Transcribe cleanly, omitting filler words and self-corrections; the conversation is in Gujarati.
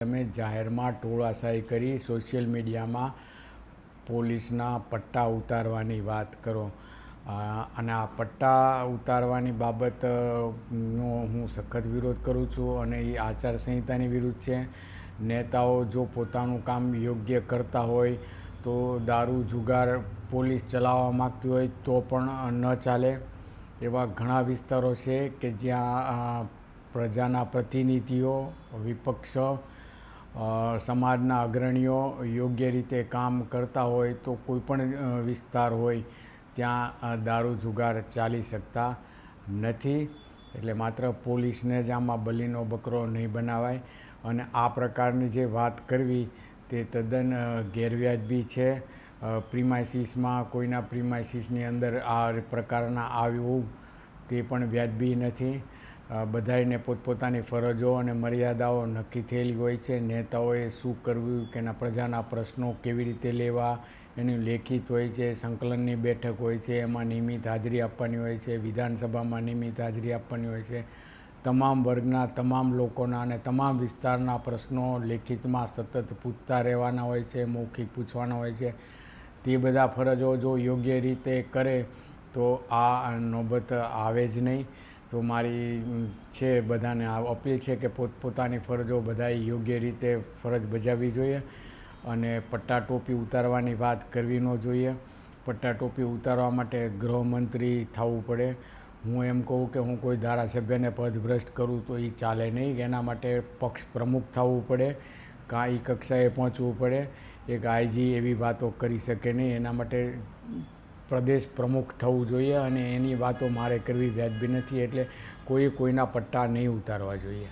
તમે જાહેરમાં ટોળાશાહી કરી સોશિયલ મીડિયામાં પોલીસના પટ્ટા ઉતારવાની વાત કરો અને આ પટ્ટા ઉતારવાની બાબતનો હું સખત વિરોધ કરું છું અને એ આચારસંહિતાની વિરુદ્ધ છે. નેતાઓ જો પોતાનું કામ યોગ્ય કરતા હોય તો દારૂ જુગાર પોલીસ ચલાવવા માગતી હોય તો પણ ન ચાલે. એવા ઘણા વિસ્તારો છે કે જ્યાં પ્રજાના પ્રતિનિધિઓ, વિપક્ષ, સમાજના અગ્રણીઓ યોગ્ય રીતે કામ કરતા હોય તો કોઈ પણ વિસ્તાર હોય ત્યાં દારૂ જુગાર ચાલી શકતા નથી. એટલે માત્ર પોલીસને જ આમાં બલીનો બકરો નહીં બનાવાય. અને આ પ્રકારની જે વાત કરવી તે તદ્દન ગેરવ્યાજબી છે. પ્રીમાઇસીસમાં કોઈના પ્રીમાઇસીસની અંદર આ પ્રકારના આવવું તે પણ વ્યાજબી નથી. બધાયને પોતપોતાની ફરજો અને મર્યાદાઓ નક્કી થયેલી હોય છે. નેતાઓએ શું કરવું કે એના પ્રજાના પ્રશ્નો કેવી રીતે લેવા એનું લેખિત હોય છે. સંકલનની બેઠક હોય છે, એમાં નિયમિત હાજરી આપવાની હોય છે. વિધાનસભામાં નિયમિત હાજરી આપવાની હોય છે. તમામ વર્ગના, તમામ લોકોના અને તમામ વિસ્તારના પ્રશ્નો લેખિતમાં સતત પૂછતા રહેવાના હોય છે, મૌખિક પૂછવાના હોય છે. તે બધા ફરજો જો યોગ્ય રીતે કરે તો આ નોબત આવે જ નહીં. તો મારી છે બધાને આ અપીલ છે કે પોતપોતાની ફરજો બધાએ યોગ્ય રીતે ફરજ બજાવવી જોઈએ અને પટ્ટા ટોપી ઉતારવાની વાત કરવી ન જોઈએ. પટ્ટા ટોપી ઉતારવા માટે ગૃહમંત્રી થવું પડે. હું એમ કહું કે હું કોઈ ધારાસભ્યને પદભ્રષ્ટ કરું તો એ ચાલે નહીં. એના માટે પક્ષ પ્રમુખ થવું પડે, કાં એ કક્ષાએ પહોંચવું પડે. એક આઈજી એવી વાતો કરી શકે નહીં. એના માટે પ્રદેશ પ્રમુખ થવું જોઈએ અને એની વાતો મારે કરવી વ્યાજબી નથી. એટલે કોઈએ કોઈના પટ્ટા નહીં ઉતારવા જોઈએ.